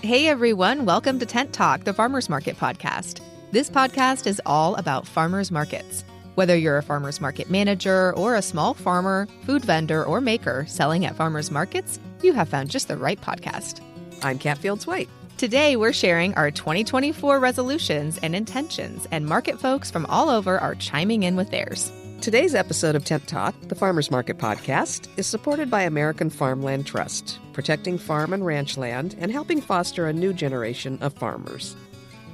Hey everyone, welcome to Tent Talk, the Farmers Market podcast. This podcast is all about farmers markets. Whether you're a farmers market manager or a small farmer, food vendor, or maker selling at farmers markets, you have found just the right podcast. I'm Kat Fields-White. Today, we're sharing our 2024 resolutions and intentions, and market folks from all over are chiming in with theirs. Today's episode of Tent Talk, the Farmers Market podcast, is supported by American Farmland Trust, protecting farm and ranch land and helping foster a new generation of farmers.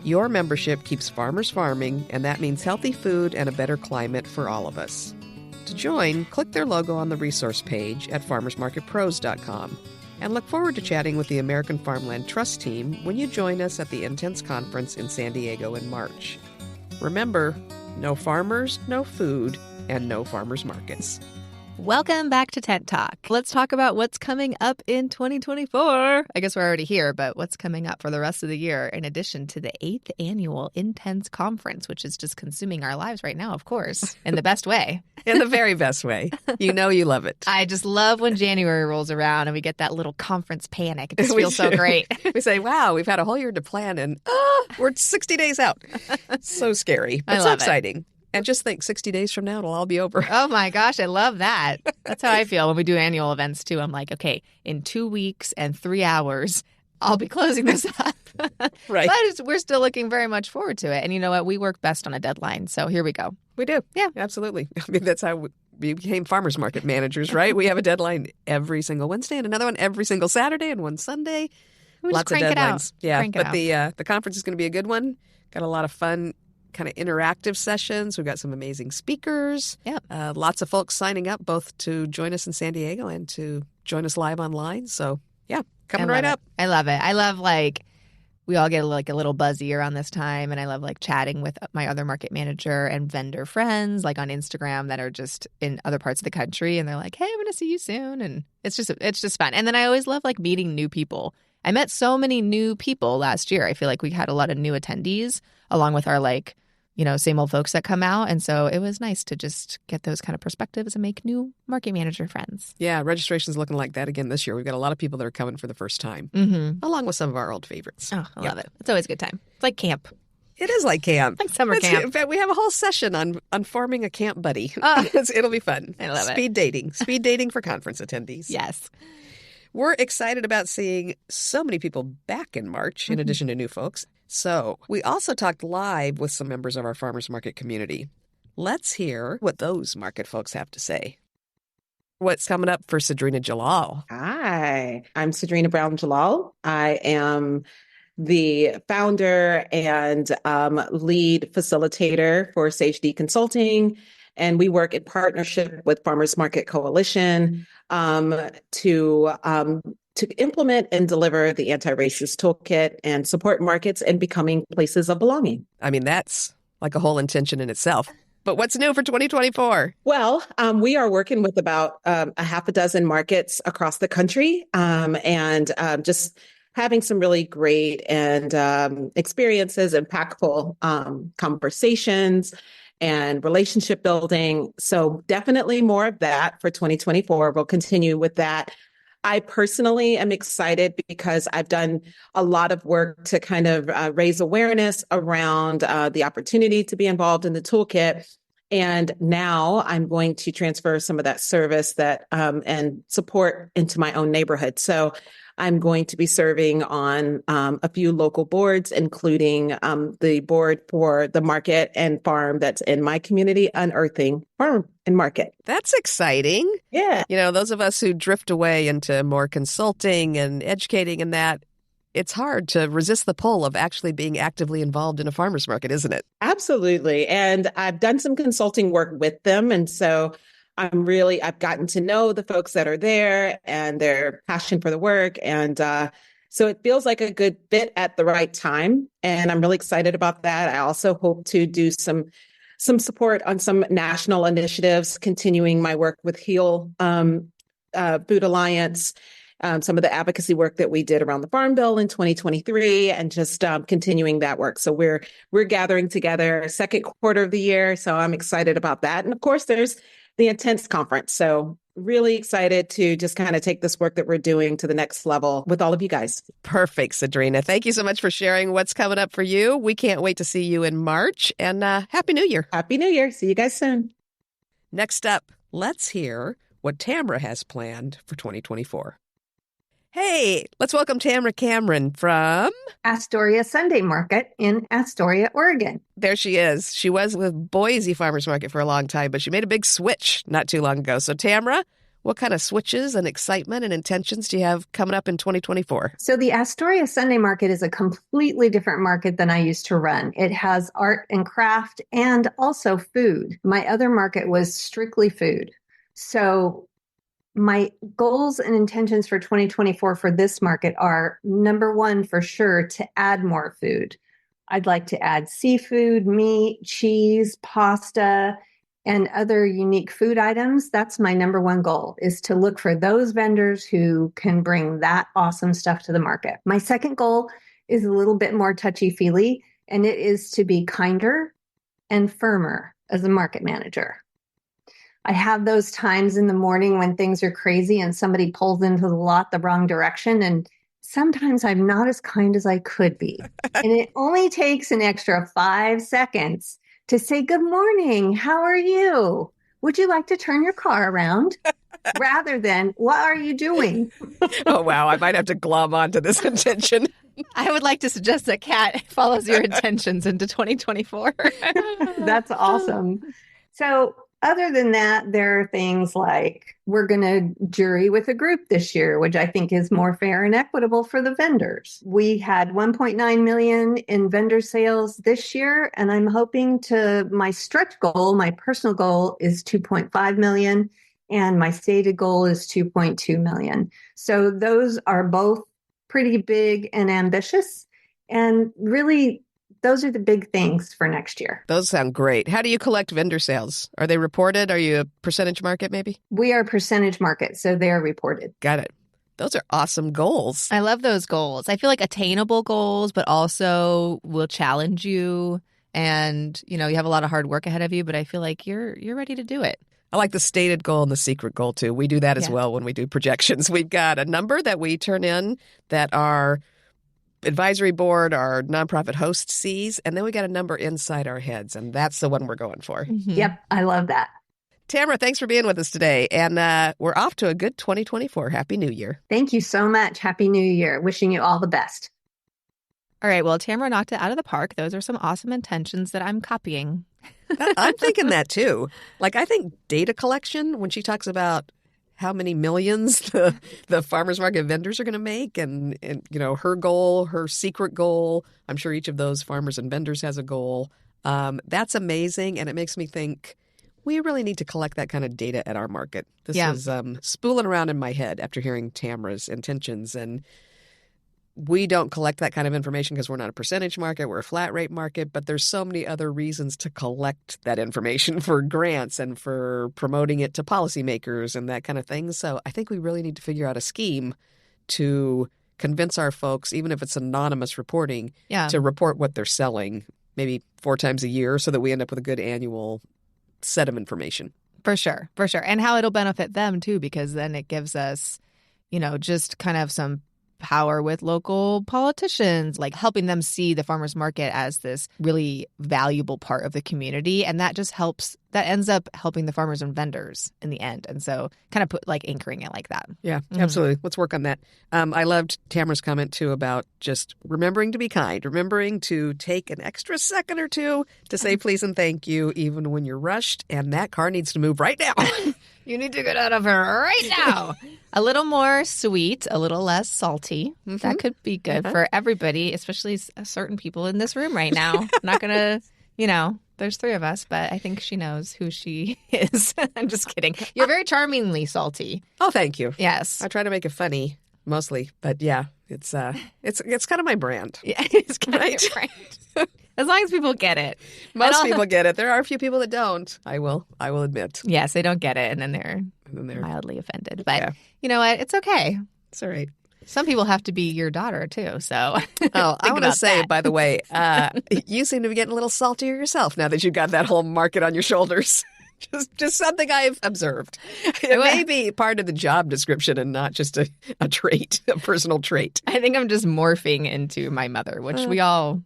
Your membership keeps farmers farming, and that means healthy food and a better climate for all of us. To join, click their logo on the resource page at farmersmarketpros.com. And look forward to chatting with the American Farmland Trust team when you join us at the InTENTions conference in San Diego in March. Remember, no farmers, no food, and no farmers markets. Welcome back to Tent Talk. Let's talk about what's coming up in 2024. I guess we're already here, but what's coming up for the rest of the year in addition to the 8th annual InTENTions conference, which is just consuming our lives right now, of course, in the best way. In the very best way. You know you love it. I just love when January rolls around and we get that little conference panic. It just feels so great. We say, wow, we've had a whole year to plan and we're 60 days out. So scary, but I so love exciting. And just think 60 days from now, it'll all be over. Oh my gosh, I love that. That's how I feel when we do annual events too. I'm like, okay, in 2 weeks and 3 hours, I'll be closing this up. Right. But we're still looking very much forward to it. And you know what? We work best on a deadline. So here we go. We do. Yeah. Absolutely. I mean, that's how we became farmers market managers, right? We have a deadline every single Wednesday and another one every single Saturday and one Sunday. We'll Lots just of crank it deadlines. out. Yeah. Crank it But out. the conference is going to be a good one. Got a lot of fun kind of interactive sessions. We've got some amazing speakers. Yep. Lots of folks signing up both to join us in San Diego and to join us live online. So, yeah, coming right up. I love it. I love we all get like a little buzzy around this time. And I love chatting with my other market manager and vendor friends on Instagram that are just in other parts of the country. And they're like, hey, I'm going to see you soon. And it's just fun. And then I always love meeting new people. I met so many new people last year. I feel like we had a lot of new attendees along with our same old folks that come out. And so it was nice to just get those kind of perspectives and make new market manager friends. Yeah, registration's looking like that again this year. We've got a lot of people that are coming for the first time, along with some of our old favorites. Oh, I love it. It's always a good time. It's like camp. It is like camp. Like summer camp. In fact, we have a whole session on forming a camp buddy. Oh, It'll be fun. I love it. Speed dating. Speed dating for conference attendees. Yes. We're excited about seeing so many people back in March, in addition to new folks. So we also talked live with some members of our farmers market community. Let's hear what those market folks have to say. What's coming up for Sadrina Jalal? Hi, I'm Sadrina Brown Jalal. I am the founder and lead facilitator for Sage D Consulting. And we work in partnership with Farmers Market Coalition to implement and deliver the anti-racist toolkit and support markets in becoming places of belonging. I mean, that's like a whole intention in itself. But what's new for 2024? Well, we are working with about a half a dozen markets across the country and just having some really great and experiences, impactful conversations and relationship building. So definitely more of that for 2024. We'll continue with that. I personally am excited because I've done a lot of work to kind of raise awareness around the opportunity to be involved in the toolkit. And now I'm going to transfer some of that service and support into my own neighborhood. So I'm going to be serving on a few local boards, including the board for the market and farm that's in my community, Unearthing Farm and Market. That's exciting. Yeah. You know, those of us who drift away into more consulting and educating and that, it's hard to resist the pull of actually being actively involved in a farmer's market, isn't it? Absolutely. And I've done some consulting work with them. And so I've gotten to know the folks that are there and their passion for the work. And so it feels like a good fit at the right time. And I'm really excited about that. I also hope to do some support on some national initiatives, continuing my work with Heal Food Alliance, some of the advocacy work that we did around the Farm Bill in 2023, and just continuing that work. So we're gathering together second quarter of the year. So I'm excited about that. And of course, there's the Intense conference. So really excited to just kind of take this work that we're doing to the next level with all of you guys. Perfect, Sadrina. Thank you so much for sharing what's coming up for you. We can't wait to see you in March. And Happy New Year. Happy New Year. See you guys soon. Next up, let's hear what Tamra has planned for 2024. Hey, let's welcome Tamra Cameron from Astoria Sunday Market in Astoria, Oregon. There she is. She was with Boise Farmers Market for a long time, but she made a big switch not too long ago. So, Tamra, what kind of switches and excitement and intentions do you have coming up in 2024? So the Astoria Sunday Market is a completely different market than I used to run. It has art and craft and also food. My other market was strictly food. So my goals and intentions for 2024 for this market are, number one, for sure, to add more food. I'd like to add seafood, meat, cheese, pasta, and other unique food items. That's my number one goal, is to look for those vendors who can bring that awesome stuff to the market. My second goal is a little bit more touchy-feely, and it is to be kinder and firmer as a market manager. I have those times in the morning when things are crazy and somebody pulls into the lot the wrong direction, and sometimes I'm not as kind as I could be. And it only takes an extra 5 seconds to say, "Good morning, how are you? Would you like to turn your car around?" Rather than, "What are you doing?" Oh, wow. I might have to glom onto this intention. I would like to suggest that Kat follows your intentions into 2024. That's awesome. So other than that, there are things like we're going to jury with a group this year, which I think is more fair and equitable for the vendors. We had 1.9 million in vendor sales this year, and I'm hoping my stretch goal, my personal goal is 2.5 million, and my stated goal is 2.2 million. So those are both pretty big and ambitious, and really those are the big things for next year. Those sound great. How do you collect vendor sales? Are they reported? Are you a percentage market maybe? We are a percentage market, so they are reported. Got it. Those are awesome goals. I love those goals. I feel like attainable goals, but also will challenge you. And, you have a lot of hard work ahead of you, but I feel like you're ready to do it. I like the stated goal and the secret goal too. We do that as well when we do projections. We've got a number that we turn in that our advisory board, our nonprofit host sees, and then we got a number inside our heads, and that's the one we're going for. Mm-hmm. Yep, I love that. Tamra, thanks for being with us today, and we're off to a good 2024. Happy New Year. Thank you so much. Happy New Year. Wishing you all the best. All right, well, Tamra knocked it out of the park. Those are some awesome intentions that I'm copying. I'm thinking that too. Like, I think data collection, when she talks about how many millions the farmers market vendors are going to make and her goal, her secret goal. I'm sure each of those farmers and vendors has a goal. That's amazing. And it makes me think we really need to collect that kind of data at our market. This was spooling around in my head after hearing Tamra's intentions. And we don't collect that kind of information because we're not a percentage market. We're a flat rate market. But there's so many other reasons to collect that information for grants and for promoting it to policymakers and that kind of thing. So I think we really need to figure out a scheme to convince our folks, even if it's anonymous reporting, to report what they're selling maybe 4 times a year so that we end up with a good annual set of information. For sure. And how it'll benefit them, too, because then it gives us, just kind of some power with local politicians, like helping them see the farmers market as this really valuable part of the community. And that just that ends up helping the farmers and vendors in the end. And so kind of anchoring it like that. Yeah, absolutely. Let's work on that. I loved Tamra's comment too about just remembering to be kind, remembering to take an extra second or two to say please and thank you, even when you're rushed. And that car needs to move right now. You need to get out of here right now. A little more sweet, a little less salty. Mm-hmm. That could be good for everybody, especially certain people in this room right now. I'm not going to, there's 3 of us, but I think she knows who she is. I'm just kidding. You're very charmingly salty. Oh, thank you. Yes. I try to make it funny, mostly. But yeah, it's kind of my brand. Yeah, it's kind of your brand. As long as people get it. Most people get it. There are a few people that don't. I will admit. Yes, they don't get it, and then they're mildly offended. But you know what? It's okay. It's all right. Some people have to be your daughter, too. So, I want to say, by the way, you seem to be getting a little saltier yourself now that you've got that whole market on your shoulders. Just something I've observed. It may be part of the job description and not just a trait, a personal trait. I think I'm just morphing into my mother, which we all,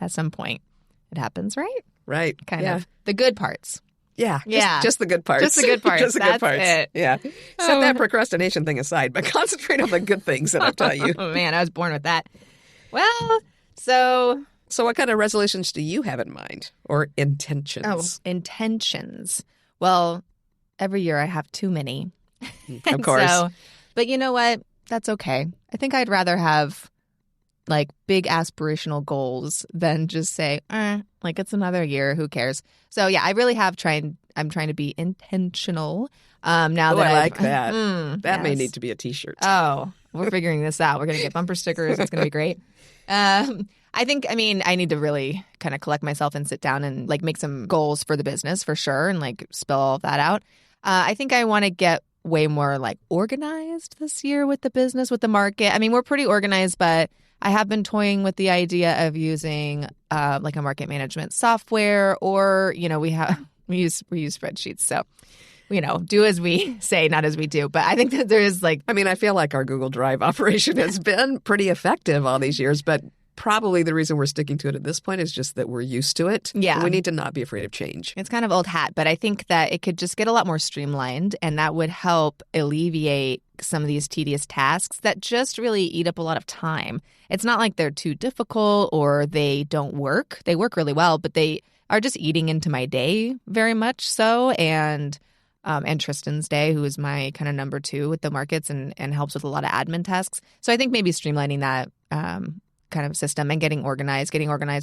at some point it happens, right? Right. Kind of. The good parts. Yeah. Yeah. Just the good parts. Just the good parts. Just the good That's parts. it. Yeah. Set that procrastination thing aside, but concentrate on the good things that I've taught you. Oh, man, I was born with that. Well, so what kind of resolutions do you have in mind or intentions? Oh, intentions. Well, every year I have too many. Of course. But you know what? That's okay. I think I'd rather have like big aspirational goals than just say, like it's another year. Who cares? So yeah, I really I'm trying to be intentional. Now that I like that. That may yes. need to be a t-shirt. Oh, we're figuring this out. We're going to get bumper stickers. It's going to be great. I need to really kind of collect myself and sit down and like make some goals for the business for sure and like spell all of that out. I think I want to get way more like organized this year with the business, with the market. I mean, we're pretty organized, but I have been toying with the idea of using like a market management software or, we use spreadsheets. So, do as we say, not as we do. But I think that there is like, I feel like our Google Drive operation has been pretty effective all these years, but probably the reason we're sticking to it at this point is just that we're used to it. Yeah. We need to not be afraid of change. It's kind of old hat, but I think that it could just get a lot more streamlined and that would help alleviate some of these tedious tasks that just really eat up a lot of time. It's not like they're too difficult or they don't work. They work really well, but they are just eating into my day very much so. And Tristan's day, who is my kind of number 2 with the markets and helps with a lot of admin tasks. So I think maybe streamlining that kind of system and getting organized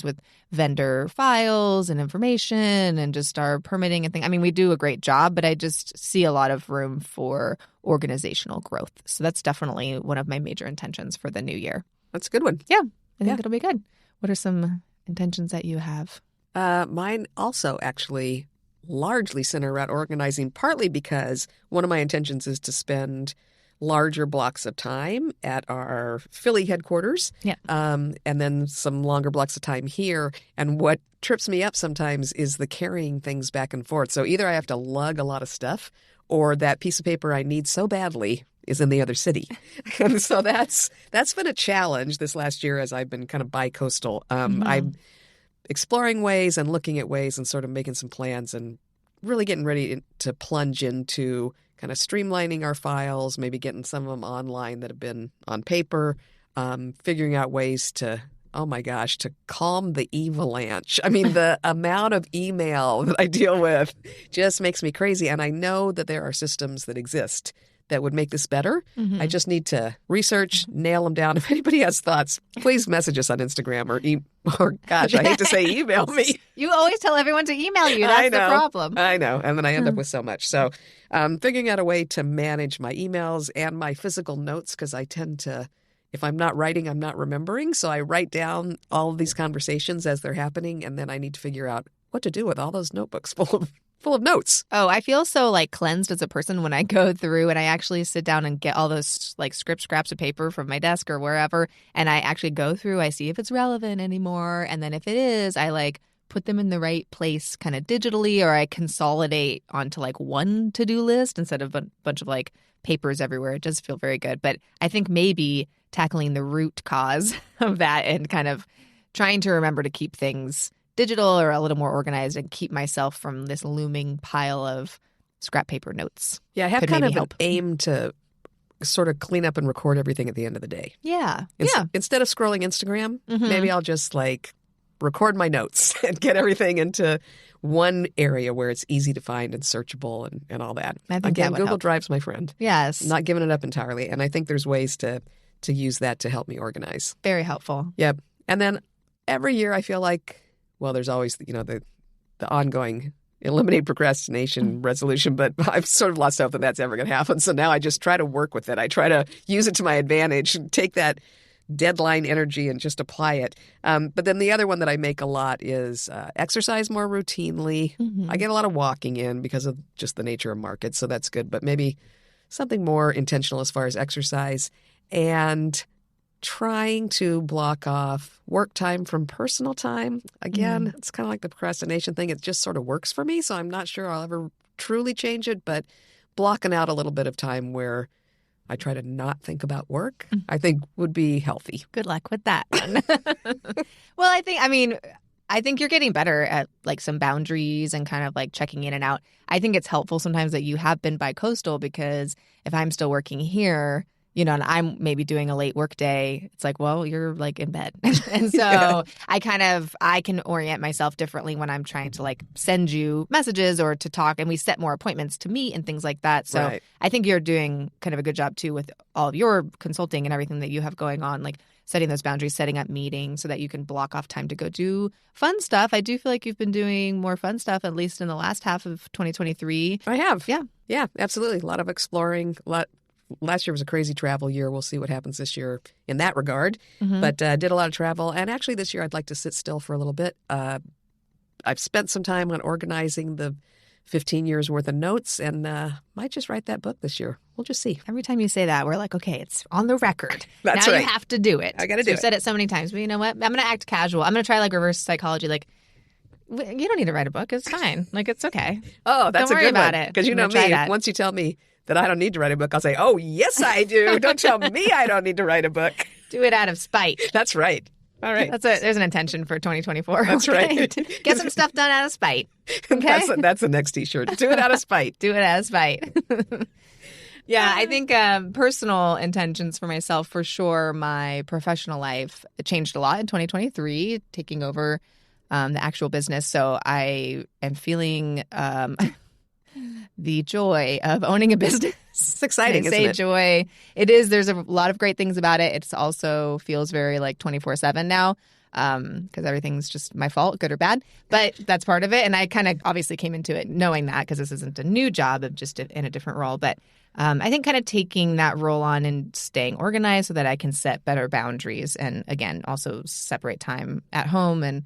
with vendor files and information and just our permitting and things. I mean, we do a great job, but I just see a lot of room for organizational growth. So that's definitely one of my major intentions for the new year. That's a good one. Yeah, I think it'll be good. What are some intentions that you have? Mine also actually largely center around organizing, partly because one of my intentions is to spend larger blocks of time at our Philly headquarters, and then some longer blocks of time here. And what trips me up sometimes is the carrying things back and forth. So either I have to lug a lot of stuff or that piece of paper I need so badly is in the other city. And so that's been a challenge this last year as I've been kind of bi-coastal. I'm exploring ways and looking at ways and sort of making some plans and really getting ready to plunge into kind of streamlining our files, maybe getting some of them online that have been on paper, figuring out ways to, oh my gosh, to calm the avalanche. I mean, the amount of email that I deal with just makes me crazy. And I know that there are systems that exist that would make this better. I just need to research, nail them down. If anybody has thoughts, please message us on Instagram or gosh, I hate to say email me. You always tell everyone to email you. That's the problem. I know. And then I end up with so much. So figuring out a way to manage my emails and my physical notes, because I tend to, if I'm not writing, I'm not remembering. So I write down all of these conversations as they're happening, and then I need to figure out what to do with all those notebooks full of notes. Oh, I feel so like cleansed as a person when I go through and I actually sit down and get all those like scraps of paper from my desk or wherever. And I actually go through, I see if it's relevant anymore. And then if it is, I like put them in the right place kind of digitally, or I consolidate onto like one to-do list instead of a bunch of like papers everywhere. It does feel very good. But I think maybe tackling the root cause of that and kind of trying to remember to keep things digital or a little more organized and keep myself from this looming pile of scrap paper notes. Yeah, I have kind of an aim to sort of clean up and record everything at the end of the day. Yeah. Instead of scrolling Instagram, maybe I'll just like record my notes and get everything into one area where it's easy to find and searchable and all that. I think Again, that would Google help. Drive's my friend. Yes. Not giving it up entirely. And I think there's ways to use that to help me organize. Very helpful. Yep. And then every year I feel like, well, there's always, the ongoing eliminate procrastination resolution, but I've sort of lost hope that that's ever going to happen. So now I just try to work with it. I try to use it to my advantage and take that deadline energy and just apply it. But then the other one that I make a lot is exercise more routinely. I get a lot of walking in because of just the nature of markets, so that's good. But maybe something more intentional as far as exercise and trying to block off work time from personal time. Again, it's kind of like the procrastination thing. It just sort of works for me, so I'm not sure I'll ever truly change it, but blocking out a little bit of time where I try to not think about work, I think would be healthy. Good luck with that one. Well, I think you're getting better at like some boundaries and kind of like checking in and out. I think it's helpful sometimes that you have been bi-coastal, because if I'm still working here, you know, and I'm maybe doing a late work day, it's like, well, you're like in bed. And so I can orient myself differently when I'm trying to like send you messages or to talk, and we set more appointments to meet and things like that. So I think you're doing kind of a good job too with all of your consulting and everything that you have going on, like setting those boundaries, setting up meetings so that you can block off time to go do fun stuff. I do feel like you've been doing more fun stuff, at least in the last half of 2023. I have. Yeah. Yeah, absolutely. A lot of exploring. Last year was a crazy travel year. We'll see what happens this year in that regard. But did a lot of travel. And actually this year I'd like to sit still for a little bit. I've spent some time on organizing the 15 years worth of notes, and might just write that book this year. We'll just see. Every time you say that, we're like, okay, it's on the record. That's now right. You have to do it. I got to do it. You've said it so many times, but you know what? I'm going to act casual. I'm going to try like reverse psychology. Like, you don't need to write a book. It's fine. Like, it's okay. Oh, that's don't a worry good about one. it. Because you know me, once you tell me that I don't need to write a book, I'll say, oh, yes, I do. Don't tell me I don't need to write a book. Do it out of spite. That's right. All right. There's an intention for 2024. That's right. Get some stuff done out of spite. Okay? That's the next T-shirt. Do it out of spite. Do it out of spite. Yeah, I think personal intentions for myself, for sure, my professional life changed a lot in 2023, taking over the actual business. So I am feeling the joy of owning a business. It's exciting, isn't it? Joy. It is. There's a lot of great things about it. It also feels very like 24/7 now, because everything's just my fault, good or bad. But that's part of it. And I kind of obviously came into it knowing that, because this isn't a new job, of just in a different role. But I think kind of taking that role on and staying organized so that I can set better boundaries, and again, also separate time at home and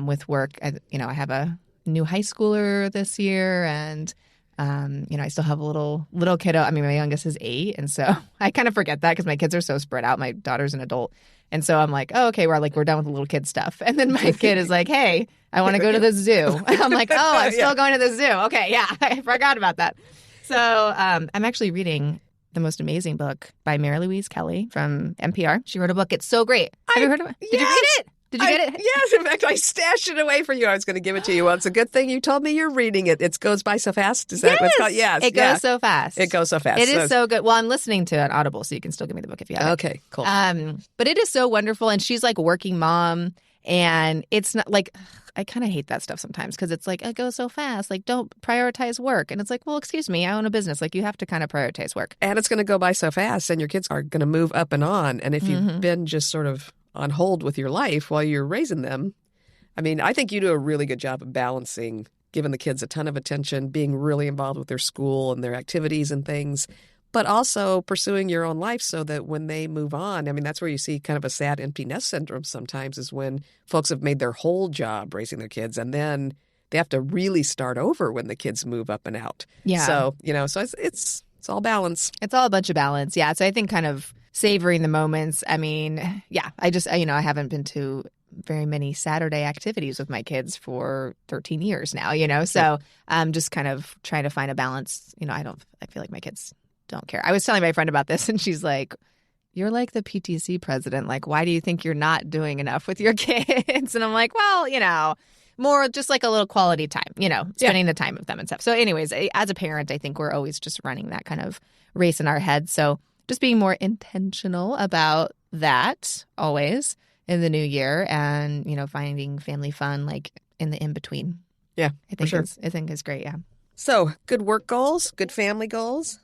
with work. I have a new high schooler this year, and I still have a little kiddo. I mean, my youngest is 8, and so I kind of forget that because my kids are so spread out. My daughter's an adult, and so I'm like, oh, okay, we're done with the little kid stuff. And then my kid is like, hey, I want to go to the zoo. I'm like, oh, I'm still going to the zoo. Okay, yeah, I forgot about that. So I'm actually reading the most amazing book by Mary Louise Kelly from NPR. She wrote a book. It's so great. Have you heard of it? Did you read it? Did you get it? Yes. In fact, I stashed it away for you. I was going to give it to you. Well, it's a good thing you told me you're reading it. It goes by so fast. Is that what it's called? Yes. It goes so fast. It goes so fast. It is so good. Well, I'm listening to an Audible, so you can still give me the book if you have it. Okay, cool. But it is so wonderful. And she's like a working mom. And it's not like, I kind of hate that stuff sometimes, because it's like, it goes so fast. Like, don't prioritize work. And it's like, well, excuse me, I own a business. Like, you have to kind of prioritize work. And it's going to go by so fast, and your kids are going to move up and on. And if you've been just sort of on hold with your life while you're raising them, I mean, I think you do a really good job of balancing, giving the kids a ton of attention, being really involved with their school and their activities and things, but also pursuing your own life so that when they move on, I mean, that's where you see kind of a sad empty nest syndrome sometimes, is when folks have made their whole job raising their kids, and then they have to really start over when the kids move up and out. Yeah. So, so it's all balance. It's all a bunch of balance. Yeah. So I think kind of savoring the moments. I mean, yeah, I just, I haven't been to very many Saturday activities with my kids for 13 years now, so I'm just kind of trying to find a balance. I feel like my kids don't care. I was telling my friend about this, and she's like, you're like the PTC president. Like, why do you think you're not doing enough with your kids? And I'm like, well, more just like a little quality time, spending the time with them and stuff. So anyways, as a parent, I think we're always just running that kind of race in our head. So just being more intentional about that always in the new year, and, finding family fun like in the in-between. Yeah, I think sure. is great. Yeah. So good work goals, good family goals.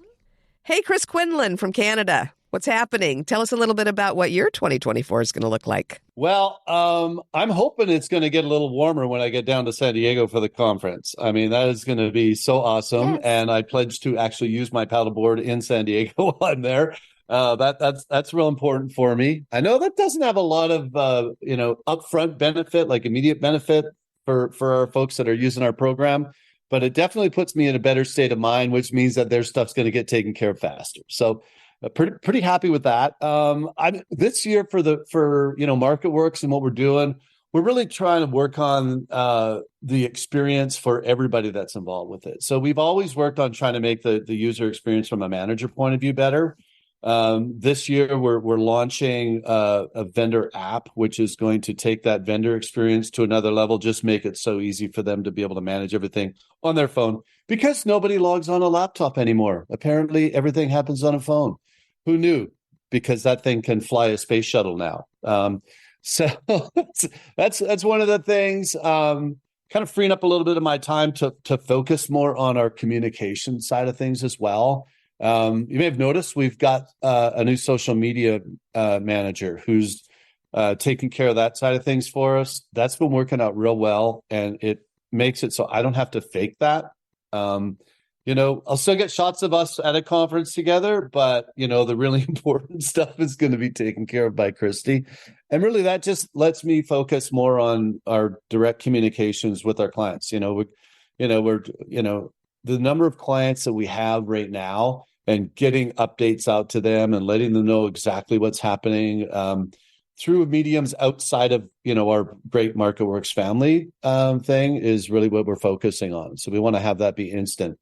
Hey, Chris Quinlan from Canada. What's happening? Tell us a little bit about what your 2024 is going to look like. Well, I'm hoping it's going to get a little warmer when I get down to San Diego for the conference. I mean, that is going to be so awesome. Yes. And I pledge to actually use my paddleboard in San Diego while I'm there. That's real important for me. I know that doesn't have a lot of, upfront benefit, like immediate benefit for our folks that are using our program. But it definitely puts me in a better state of mind, which means that their stuff's going to get taken care of faster. So pretty happy with that. This year for MarketWorks and what we're doing we're really trying to work on the experience for everybody that's involved with it. So we've always worked on trying to make the user experience from a manager point of view better. This year, we're launching a vendor app, which is going to take that vendor experience to another level, just make it so easy for them to be able to manage everything on their phone, because nobody logs on a laptop anymore. Apparently, everything happens on a phone. Who knew? Because that thing can fly a space shuttle now. So that's one of the things. Kind of freeing up a little bit of my time to focus more on our communication side of things as well. You may have noticed we've got a new social media manager who's taking care of that side of things for us. That's been working out real well, and it makes it so I don't have to fake that. I'll still get shots of us at a conference together, but the really important stuff is going to be taken care of by Christy. And really that just lets me focus more on our direct communications with our clients. The number of clients that we have right now and getting updates out to them and letting them know exactly what's happening through mediums outside of, our great MarketWorks family thing is really what we're focusing on. So we want to have that be instant.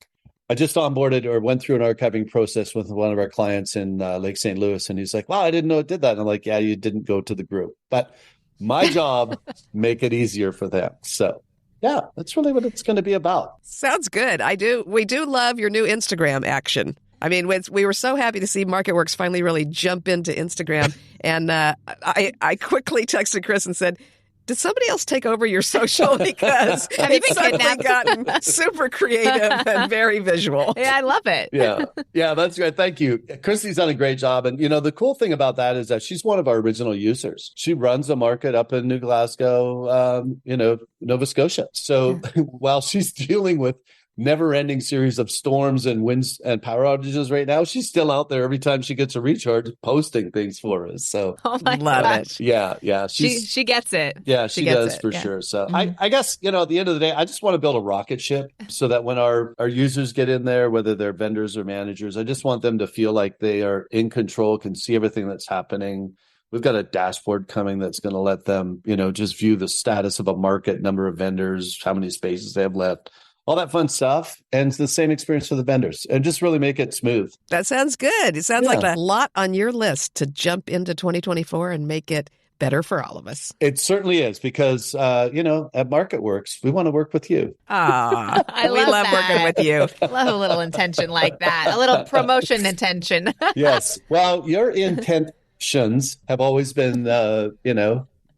I just onboarded or went through an archiving process with one of our clients in Lake St. Louis, and he's like, wow, I didn't know it did that. And I'm like, yeah, you didn't go to the group. But my job, make it easier for them. So yeah, that's really what it's going to be about. Sounds good. We do love your new Instagram action. I mean, we were so happy to see MarketWorks finally really jump into Instagram. And I quickly texted Chris and said, did somebody else take over your social? Because it's suddenly gotten super creative and very visual. Yeah, I love it. Yeah, that's great. Thank you. Christy's done a great job. And, the cool thing about that is that she's one of our original users. She runs a market up in New Glasgow, Nova Scotia. So while she's dealing with never-ending series of storms and winds and power outages right now, she's still out there every time she gets a recharge posting things for us. So love it. Yeah. She gets it. Yeah, she does for sure. So I guess, at the end of the day, I just want to build a rocket ship so that when our users get in there, whether they're vendors or managers, I just want them to feel like they are in control, can see everything that's happening. We've got a dashboard coming that's going to let them, just view the status of a market, number of vendors, how many spaces they have left, all that fun stuff. And it's the same experience for the vendors, and just really make it smooth. That sounds good. It sounds like a lot on your list to jump into 2024 and make it better for all of us. It certainly is, because, at MarketWorks, we want to work with you. We love working with you. Love a little intention like that. A little promotion intention. Yes. Well, your intentions have always been,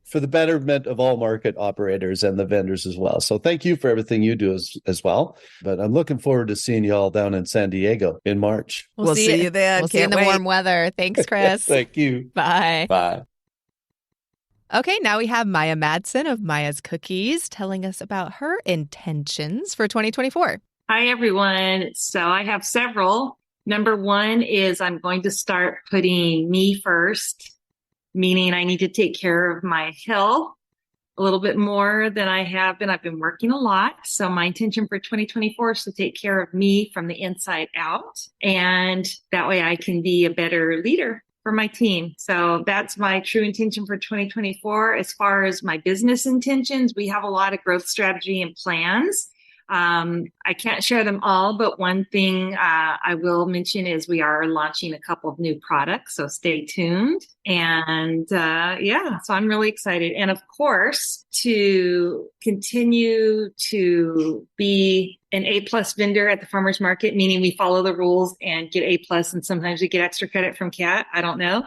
for the betterment of all market operators and the vendors as well. So thank you for everything you do as well. But I'm looking forward to seeing you all down in San Diego in March. We'll see you then. We'll see you in the warm weather. Thanks, Chris. Thank you. Bye. Bye. Okay, now we have Maya Madsen of Maya's Cookies telling us about her intentions for 2024. Hi, everyone. So I have several. Number one is I'm going to start putting me first, meaning I need to take care of my health a little bit more than I have been. I've been working a lot. So my intention for 2024 is to take care of me from the inside out. And that way I can be a better leader for my team. So that's my true intention for 2024. As far as my business intentions, we have a lot of growth strategy and plans. I can't share them all, but one thing I will mention is we are launching a couple of new products, so stay tuned. And so I'm really excited. And of course, to continue to be an A+ vendor at the farmers market, meaning we follow the rules and get A+, and sometimes we get extra credit from Kat. I don't know.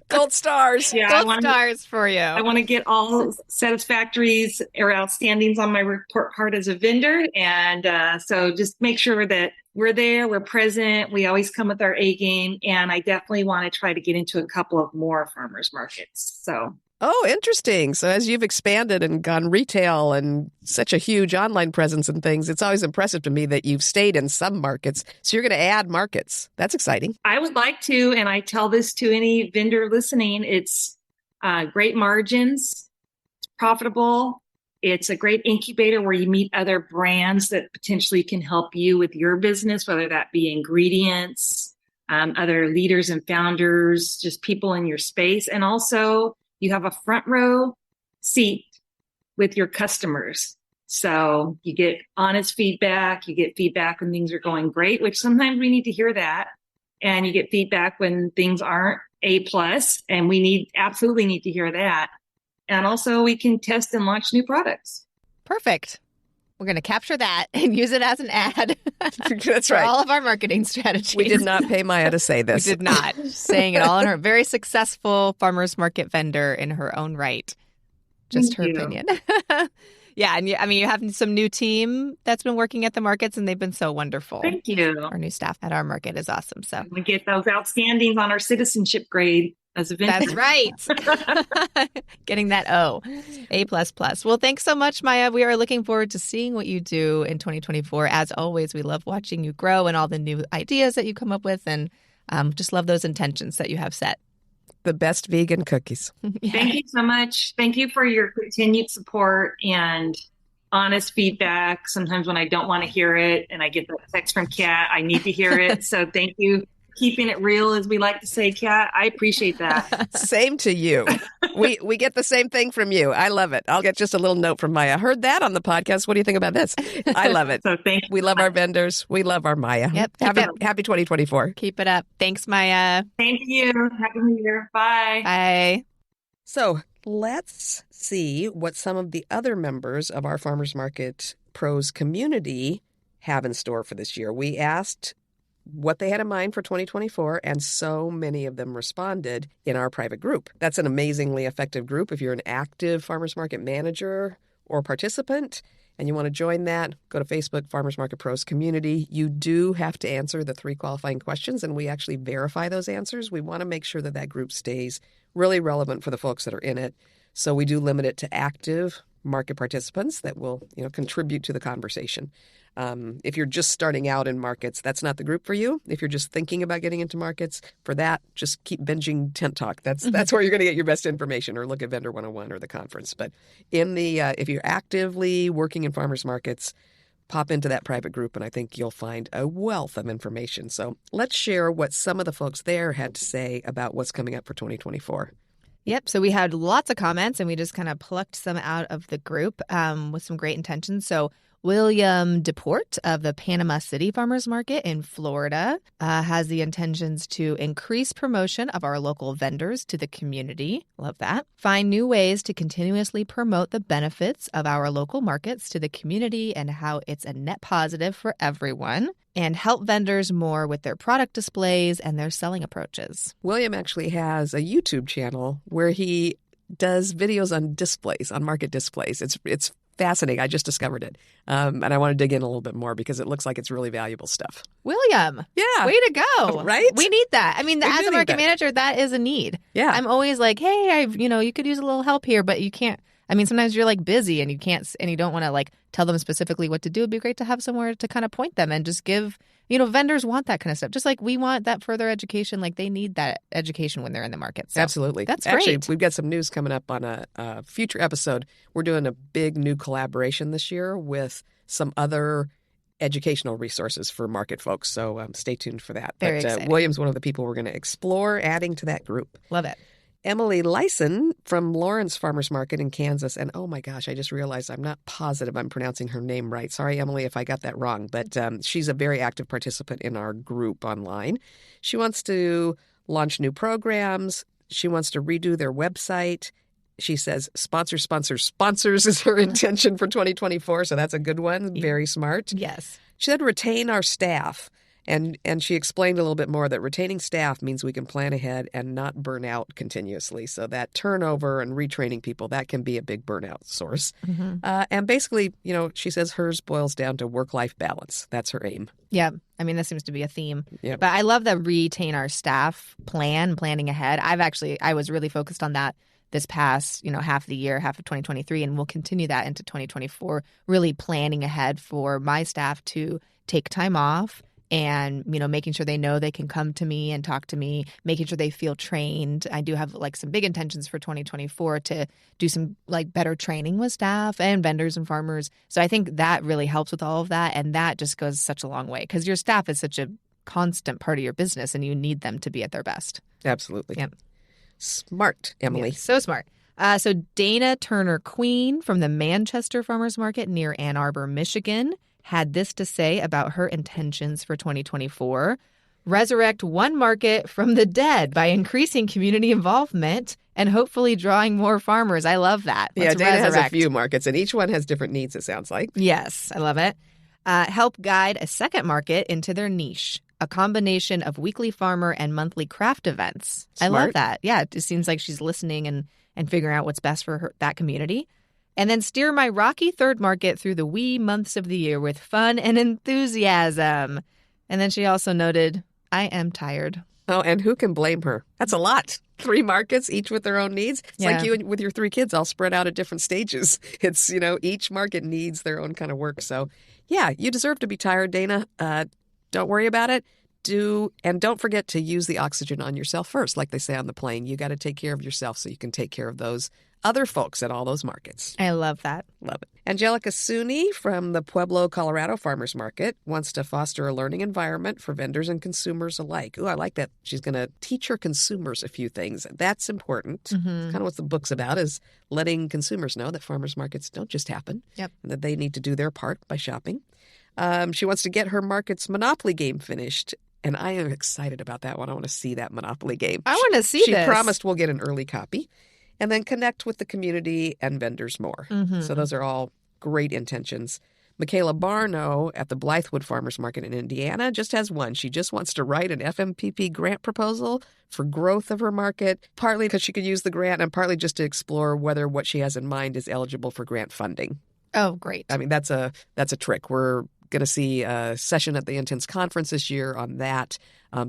Gold stars. Yeah, Gold stars for you. I want to get all satisfactories or outstandings on my report card as a vendor. And so just make sure that we're there, we're present, we always come with our A game. And I definitely want to try to get into a couple of more farmers markets. So. Oh, interesting. So as you've expanded and gone retail and such a huge online presence and things, it's always impressive to me that you've stayed in some markets. So you're going to add markets. That's exciting. I would like to, and I tell this to any vendor listening, it's great margins, it's profitable. It's a great incubator where you meet other brands that potentially can help you with your business, whether that be ingredients, other leaders and founders, just people in your space. And also, you have a front row seat with your customers. So you get honest feedback, you get feedback when things are going great, which sometimes we need to hear that. And you get feedback when things aren't A+, and we absolutely need to hear that. And also we can test and launch new products. Perfect. We're going to capture that and use it as an ad. That's for right. all of our marketing strategies. We did not pay Maya to say this. We did not. Saying it all in her very successful farmers market vendor in her own right. Just her opinion. Yeah. And you have some new team that's been working at the markets, and they've been so wonderful. Thank you. Our new staff at our market is awesome. So we get those outstandings on our citizenship grade as a vendor. That's right. Getting that A++. Well, thanks so much, Maya. We are looking forward to seeing what you do in 2024. As always, we love watching you grow and all the new ideas that you come up with, and just love those intentions that you have set. The best vegan cookies. Yeah. Thank you so much. Thank you for your continued support and honest feedback. Sometimes when I don't want to hear it and I get the text from Kat, I need to hear it. So thank you. Keeping it real, as we like to say, Kat. I appreciate that. Same to you. We get the same thing from you. I love it. I'll get just a little note from Maya. Heard that on the podcast. What do you think about this? I love it. So thank you. We love our vendors. We love our Maya. Yep. Happy 2024. Keep it up. Thanks, Maya. Thank you. Happy New Year. Bye. Bye. So let's see what some of the other members of our Farmers Market Pros community have in store for this year. We asked what they had in mind for 2024, and so many of them responded in our private group. That's an amazingly effective group. If you're an active farmers market manager or participant and you want to join that, go to Facebook, Farmers Market Pros Community. You do have to answer the 3 qualifying questions, and we actually verify those answers. We want to make sure that that group stays really relevant for the folks that are in it. So we do limit it to active market participants that will, contribute to the conversation. If you're just starting out in markets, that's not the group for you. If you're just thinking about getting into markets, for that, just keep binging Tent Talk. That's where you're going to get your best information, or look at Vendor 101 or the conference. But if you're actively working in farmers markets, pop into that private group, and I think you'll find a wealth of information. So let's share what some of the folks there had to say about what's coming up for 2024. Yep. So we had lots of comments, and we just kind of plucked some out of the group with some great intentions. So William DePort of the Panama City Farmers Market in Florida has the intentions to increase promotion of our local vendors to the community. Love that. Find new ways to continuously promote the benefits of our local markets to the community and how it's a net positive for everyone. And help vendors more with their product displays and their selling approaches. William actually has a YouTube channel where he does videos on displays, on market displays. It's fascinating. I just discovered it. And I want to dig in a little bit more because it looks like it's really valuable stuff. William. Yeah. Way to go. Right? We need that. I mean, as a market that. manager, that is a need. Yeah. I'm always like, hey, you could use a little help here, but you can't. I mean, sometimes you're like busy and you can't, and you don't want to like tell them specifically what to do. It'd be great to have somewhere to kind of point them and just give, vendors want that kind of stuff. Just like we want that further education. Like they need that education when they're in the market. So absolutely. That's great. Actually, we've got some news coming up on a future episode. We're doing a big new collaboration this year with some other educational resources for market folks. So stay tuned for that. Very but exciting. William's one of the people we're going to explore adding to that group. Love it. Emily Lyson from Lawrence Farmers Market in Kansas. And oh my gosh, I just realized I'm not positive I'm pronouncing her name right. Sorry, Emily, if I got that wrong. But she's a very active participant in our group online. She wants to launch new programs. She wants to redo their website. She says sponsors is her intention for 2024. So that's a good one. Very smart. Yes. She said retain our staff. And she explained a little bit more that retaining staff means we can plan ahead and not burn out continuously. So that turnover and retraining people, that can be a big burnout source. Mm-hmm. And basically, she says hers boils down to work-life balance. That's her aim. Yeah. I mean, that seems to be a theme. Yep. But I love the retain our staff planning ahead. I was really focused on that this past, half of the year, half of 2023, and we'll continue that into 2024, really planning ahead for my staff to take time off. And, making sure they know they can come to me and talk to me, making sure they feel trained. I do have some big intentions for 2024 to do some better training with staff and vendors and farmers. So I think that really helps with all of that. And that just goes such a long way because your staff is such a constant part of your business and you need them to be at their best. Absolutely. Yep. Smart, Emily. Yeah, so smart. So Dana Turner Queen from the Manchester Farmers Market near Ann Arbor, Michigan, had this to say about her intentions for 2024. Resurrect one market from the dead by increasing community involvement and hopefully drawing more farmers. I love that. Yeah, Let's Dana has a resurrect. few markets, and each one has different needs, it sounds like. Yes, I love it. Help guide a second market into their niche, a combination of weekly farmer and monthly craft events. Smart. I love that. Yeah, it just seems like she's listening and figuring out what's best for that community. And then steer my rocky third market through the wee months of the year with fun and enthusiasm. And then she also noted, I am tired. Oh, and who can blame her? That's a lot. 3 markets, each with their own needs. It's Yeah. like you with your 3 kids all spread out at different stages. It's, each market needs their own kind of work. So, yeah, you deserve to be tired, Dana. Don't worry about it. Don't forget to use the oxygen on yourself first, like they say on the plane. You got to take care of yourself so you can take care of those other folks at all those markets. I love that. Love it. Angelica Suni from the Pueblo, Colorado Farmers Market wants to foster a learning environment for vendors and consumers alike. Ooh, I like that. She's going to teach her consumers a few things. That's important. Mm-hmm. Kind of what the book's about, is letting consumers know that farmers markets don't just happen. Yep. And that they need to do their part by shopping. She wants to get her market's Monopoly game finished. And I am excited about that one. I want to see that Monopoly game. I want to see She this. promised we'll get an early copy. And then connect with the community and vendors more. Mm-hmm. So those are all great intentions. Michaela Barno at the Blythewood Farmers Market in Indiana just has one. She just wants to write an FMPP grant proposal for growth of her market, partly because she could use the grant and partly just to explore whether what she has in mind is eligible for grant funding. Oh, great. I mean, that's a trick. We're going to see a session at the InTENTions conference this year on that.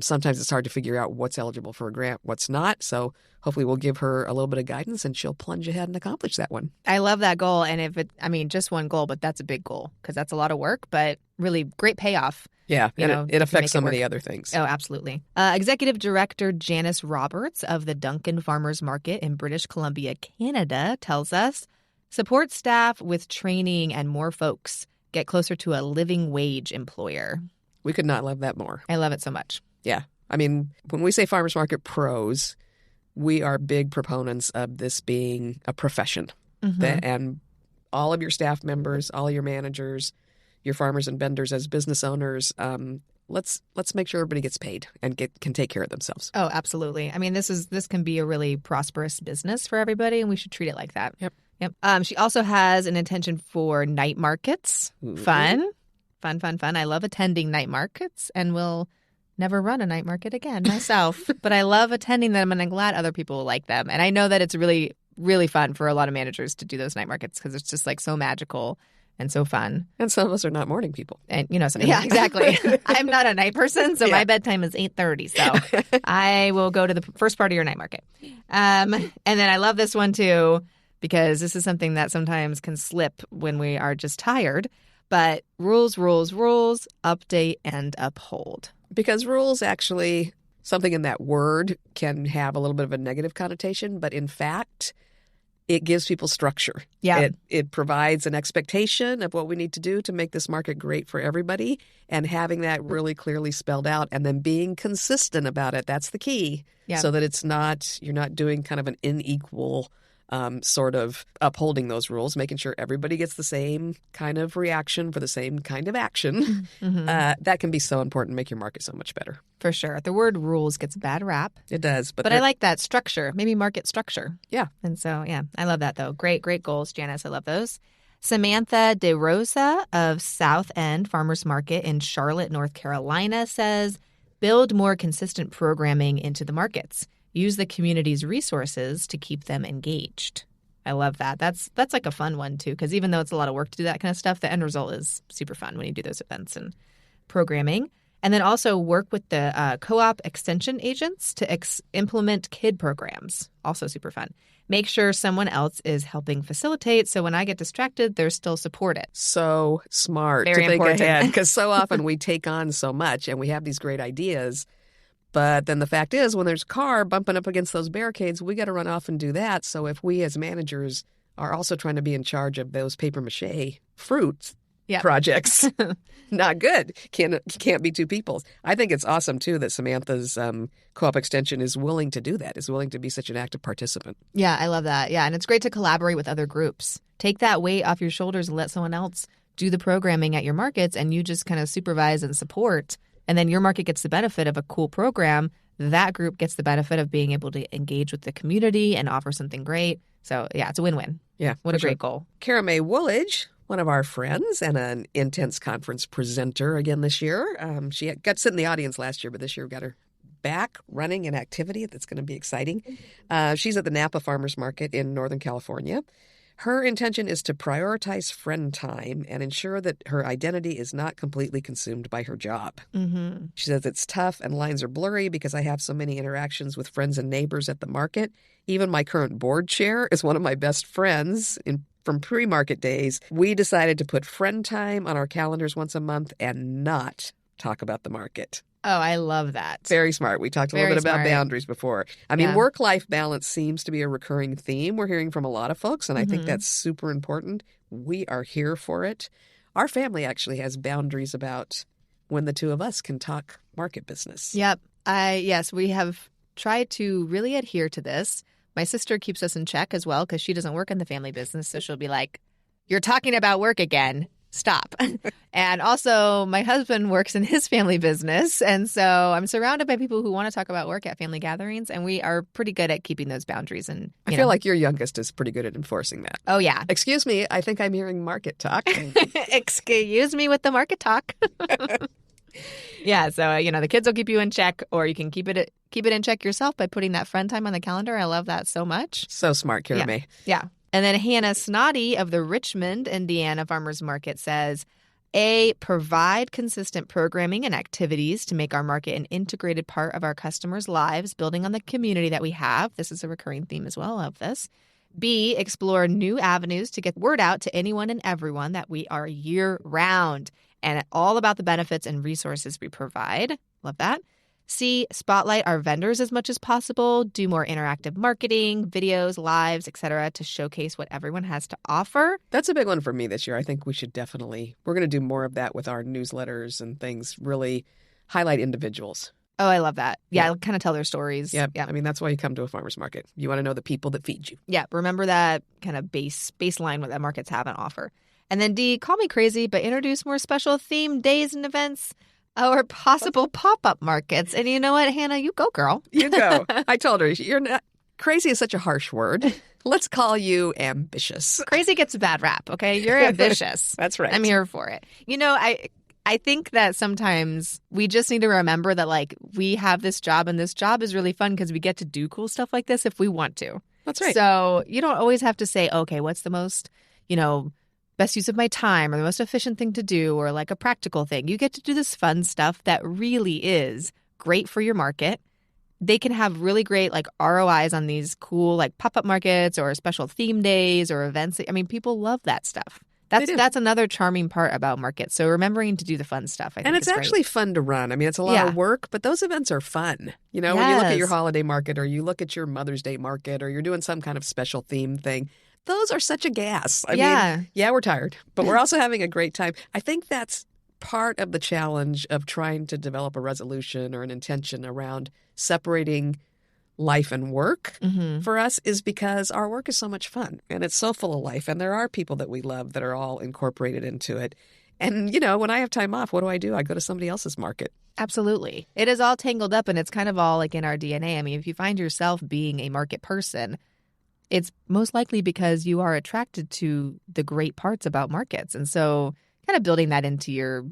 Sometimes it's hard to figure out what's eligible for a grant, what's not. So hopefully we'll give her a little bit of guidance and she'll plunge ahead and accomplish that one. I love that goal. And just one goal, but that's a big goal because that's a lot of work, but really great payoff. Yeah, and it affects some of the work. other things. Oh, absolutely. Executive Director Janice Roberts of the Duncan Farmers Market in British Columbia, Canada, tells us, support staff with training and more folks. Get closer to a living wage employer. We could not love that more. I love it so much. Yeah. I mean, when we say farmers market pros, we are big proponents of this being a profession. Mm-hmm. And all of your staff members, all your managers, your farmers and vendors as business owners, let's make sure everybody gets paid and can take care of themselves. Oh, absolutely. I mean, this can be a really prosperous business for everybody, and we should treat it like that. Yep. She also has an intention for night markets. Ooh. Fun. I love attending night markets, and will never run a night market again myself. But I love attending them, and I'm glad other people like them. And I know that it's really, really fun for a lot of managers to do those night markets because it's just like so magical and so fun. And some of us are not morning people. And yeah, exactly. I'm not a night person, so Yeah. my bedtime is 8:30. So I will go to the first part of your night market. And then I love this one too, because this is something that sometimes can slip when we are just tired. But rules, update and uphold. Because rules actually, something in that word can have a little bit of a negative connotation, but in fact, it gives people structure. Yeah. It provides an expectation of what we need to do to make this market great for everybody, and having that really clearly spelled out and then being consistent about it. That's the key. Yeah. So that you're not doing kind of an unequal sort of upholding those rules, making sure everybody gets the same kind of reaction for the same kind of action. Mm-hmm. That can be so important, make your market so much better. For sure. The word rules gets a bad rap. It does. But I like that structure, maybe market structure. Yeah. And so, yeah, I love that, though. Great goals, Janice. I love those. Samantha DeRosa of South End Farmers Market in Charlotte, North Carolina says, build more consistent programming into the markets. Use the community's resources to keep them engaged. I love that. That's like a fun one, too, because even though it's a lot of work to do that kind of stuff, the end result is super fun when you do those events and programming. And then also work with the co-op extension agents to implement kid programs. Also super fun. Make sure someone else is helping facilitate, so when I get distracted, they're still supported. So smart Very to think important. ahead, because so often we take on so much and we have these great ideas. But then the fact is, when there's a car bumping up against those barricades, we got to run off and do that. So if we as managers are also trying to be in charge of those papier-mâché fruits, projects. Not good. Can't be two peoples. I think it's awesome, too, that Samantha's co-op extension is willing to do that, is willing to be such an active participant. Yeah, I love that. Yeah, and it's great to collaborate with other groups. Take that weight off your shoulders and let someone else do the programming at your markets, and you just kind of supervise and support. And then your market gets the benefit of a cool program. That group gets the benefit of being able to engage with the community and offer something great. So, yeah, it's a win-win. Yeah. What a great goal. Cara Mae Woolidge, one of our friends and an Intense Conference presenter again this year. She got to sit in the audience last year, but this year we got her back running an activity that's going to be exciting. She's at the Napa Farmers Market in Northern California. Her intention is to prioritize friend time and ensure that her identity is not completely consumed by her job. Mm-hmm. She says it's tough and lines are blurry because I have so many interactions with friends and neighbors at the market. Even my current board chair is one of my best friends from pre-market days. We decided to put friend time on our calendars once a month and not talk about the market. Oh, I love that. Very smart. We talked a little bit about boundaries before. I mean, work-life balance seems to be a recurring theme we're hearing from a lot of folks, and I think that's super important. We are here for it. Our family actually has boundaries about when the two of us can talk market business. Yep. Yes, we have tried to really adhere to this. My sister keeps us in check as well because she doesn't work in the family business, so she'll be like, "You're talking about work again. Stop." And also, my husband works in his family business. And so I'm surrounded by people who want to talk about work at family gatherings. And we are pretty good at keeping those boundaries. And I feel like your youngest is pretty good at enforcing that. Oh, yeah. Excuse me. I think I'm hearing market talk. Excuse me with the market talk. Yeah. So, the kids will keep you in check, or you can keep it in check yourself by putting that friend time on the calendar. I love that so much. So smart, Cara Mae. Yeah. And then Hannah Snoddy of the Richmond, Indiana Farmers Market says, A, provide consistent programming and activities to make our market an integrated part of our customers' lives, building on the community that we have. This is a recurring theme as well of this. B, explore new avenues to get word out to anyone and everyone that we are year-round and all about the benefits and resources we provide. Love that. C, spotlight our vendors as much as possible, do more interactive marketing, videos, lives, etc., to showcase what everyone has to offer. That's a big one for me this year. I think we're going to do more of that with our newsletters and things, really highlight individuals. Oh, I love that. Yeah, kind of tell their stories. Yeah. I mean, that's why you come to a farmer's market. You want to know the people that feed you. Yeah, remember that kind of baseline what that markets have on offer. And then D, call me crazy, but introduce more special themed days and events or possible pop-up markets. And you know what, Hannah? You go, girl. You go. I told her, you're not crazy is such a harsh word. Let's call you ambitious. Crazy gets a bad rap, okay? You're ambitious. That's right. I'm here for it. I think that sometimes we just need to remember that, we have this job, and this job is really fun because we get to do cool stuff like this if we want to. That's right. So you don't always have to say, okay, what's the most, best use of my time or the most efficient thing to do or a practical thing. You get to do this fun stuff that really is great for your market. They can have really great ROIs on these cool pop-up markets or special theme days or events. I mean, people love that stuff. That's another charming part about markets. So remembering to do the fun stuff, I think, and it's actually fun to run. I mean, it's a lot of work, but those events are fun. When you look at your holiday market or you look at your Mother's Day market or you're doing some kind of special theme thing, those are such a gas. I mean, we're tired, but we're also having a great time. I think that's part of the challenge of trying to develop a resolution or an intention around separating life and work for us is because our work is so much fun and it's so full of life. And there are people that we love that are all incorporated into it. And, when I have time off, what do? I go to somebody else's market. Absolutely. It is all tangled up and it's kind of all in our DNA. I mean, if you find yourself being a market person, it's most likely because you are attracted to the great parts about markets. And so kind of building that into your,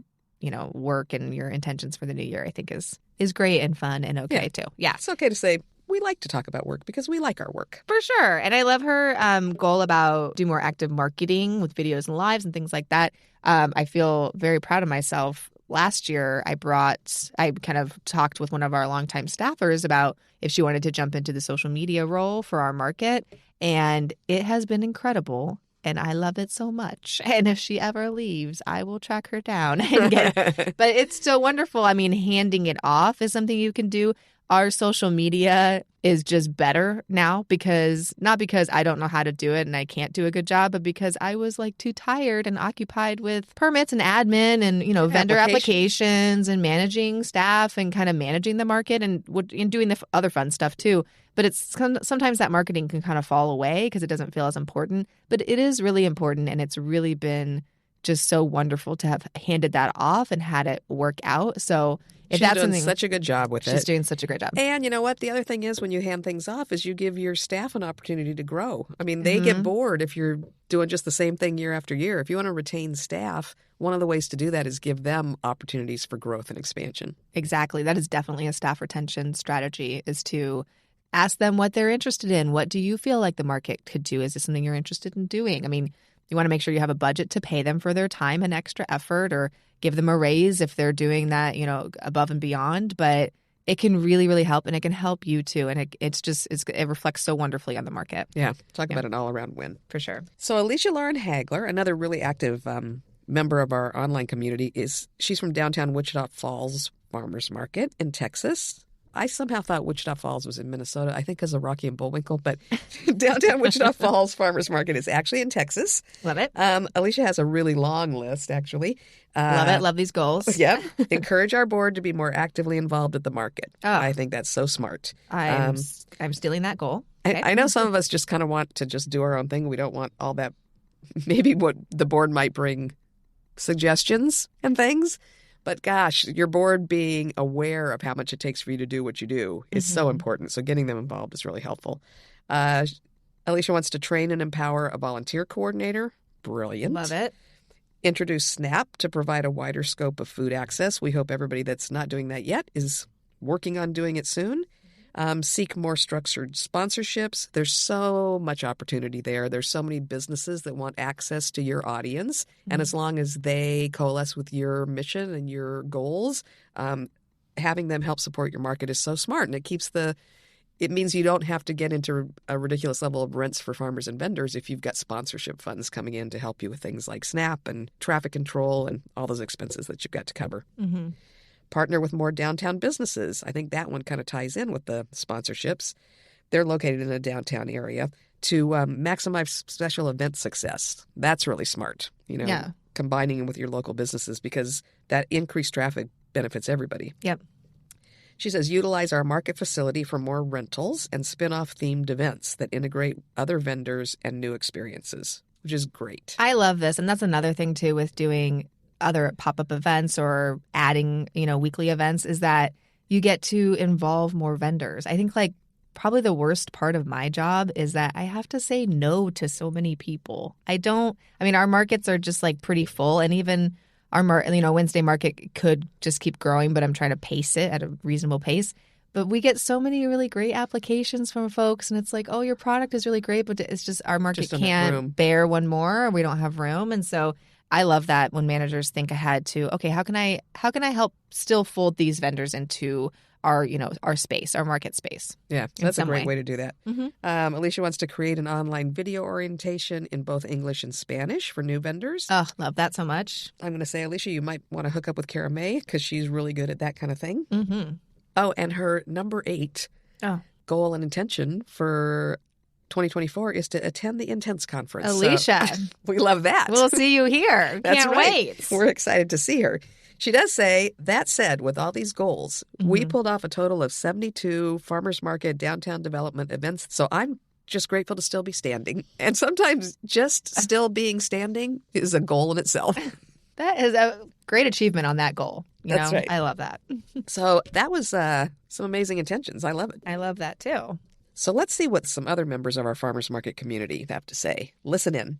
work and your intentions for the new year, I think is great and fun and okay too. Yeah. It's okay to say we like to talk about work because we like our work. For sure. And I love her goal about do more active marketing with videos and lives and things like that. I feel very proud of myself. Last year, I kind of talked with one of our longtime staffers about if she wanted to jump into the social media role for our market. And it has been incredible. And I love it so much. And if she ever leaves, I will track her down and get it. But it's so wonderful. I mean, handing it off is something you can do. our social media is just better now because not because I don't know how to do it and I can't do a good job, but because I was like too tired and occupied with permits and admin and, vendor applications and managing staff and kind of managing the market and doing the other fun stuff too. But it's sometimes that marketing can kind of fall away because it doesn't feel as important. But it is really important, and it's really been just so wonderful to have handed that off and had it work out. So she's doing such a good job with it. She's doing such a great job. And you know what? The other thing is when you hand things off is you give your staff an opportunity to grow. I mean, they get bored if you're doing just the same thing year after year. If you want to retain staff, one of the ways to do that is give them opportunities for growth and expansion. Exactly. That is definitely a staff retention strategy, is to ask them what they're interested in. What do you feel like the market could do? Is this something you're interested in doing? I mean, you want to make sure you have a budget to pay them for their time and extra effort, or give them a raise if they're doing that, above and beyond. But it can really, really help, and it can help you too. And it reflects so wonderfully on the market. Yeah. Talk about an all-around win. For sure. So Alicia Lauren Hagler, another really active member of our online community, she's from downtown Wichita Falls Farmers Market in Texas. I somehow thought Wichita Falls was in Minnesota, I think because of Rocky and Bullwinkle, but downtown Wichita Falls Farmers Market is actually in Texas. Love it. Alicia has a really long list, actually. Love it. Love these goals. Yep. Encourage our board to be more actively involved at the market. Oh. I think that's so smart. I'm stealing that goal. Okay. I know some of us just kind of want to just do our own thing. We don't want all that, maybe what the board might bring suggestions and things. But gosh, your board being aware of how much it takes for you to do what you do is so important. So getting them involved is really helpful. Alicia wants to train and empower a volunteer coordinator. Brilliant. Love it. Introduce SNAP to provide a wider scope of food access. We hope everybody that's not doing that yet is working on doing it soon. Seek more structured sponsorships. There's so much opportunity there. There's so many businesses that want access to your audience. And as long as they coalesce with your mission and your goals, having them help support your market is so smart. And it means you don't have to get into a ridiculous level of rents for farmers and vendors if you've got sponsorship funds coming in to help you with things like SNAP and traffic control and all those expenses that you've got to cover. Mm-hmm. Partner with more downtown businesses. I think that one kind of ties in with the sponsorships. They're located in a downtown area to maximize special event success. That's really smart, combining them with your local businesses because that increased traffic benefits everybody. Yep. She says, utilize our market facility for more rentals and spin-off themed events that integrate other vendors and new experiences, which is great. I love this. And that's another thing, too, with doing other pop-up events or adding, weekly events, is that you get to involve more vendors. I think probably the worst part of my job is that I have to say no to so many people. Our markets are just pretty full, and even our Wednesday market could just keep growing, but I'm trying to pace it at a reasonable pace. But we get so many really great applications from folks, and it's oh, your product is really great, but it's just our market can't bear one more, or we don't have room. And so I love that when managers think ahead to, okay, how can I help still fold these vendors into our space, our market space? Yeah, that's a great way to do that. Mm-hmm. Alicia wants to create an online video orientation in both English and Spanish for new vendors. Oh, love that so much. I'm going to say, Alicia, you might want to hook up with Cara May because she's really good at that kind of thing. Mm-hmm. Oh, and her number 8 goal and intention for 2024 is to attend the InTENTions conference. Alicia. So, we love that. We'll see you here. That's Can't right. wait. We're excited to see her. She does say, that said, with all these goals, we pulled off a total of 72 farmers market downtown development events. So I'm just grateful to still be standing. And sometimes just still being standing is a goal in itself. That is a great achievement on that goal. That's right. I love that. So that was some amazing intentions. I love it. I love that too. So let's see what some other members of our farmers market community have to say. Listen in.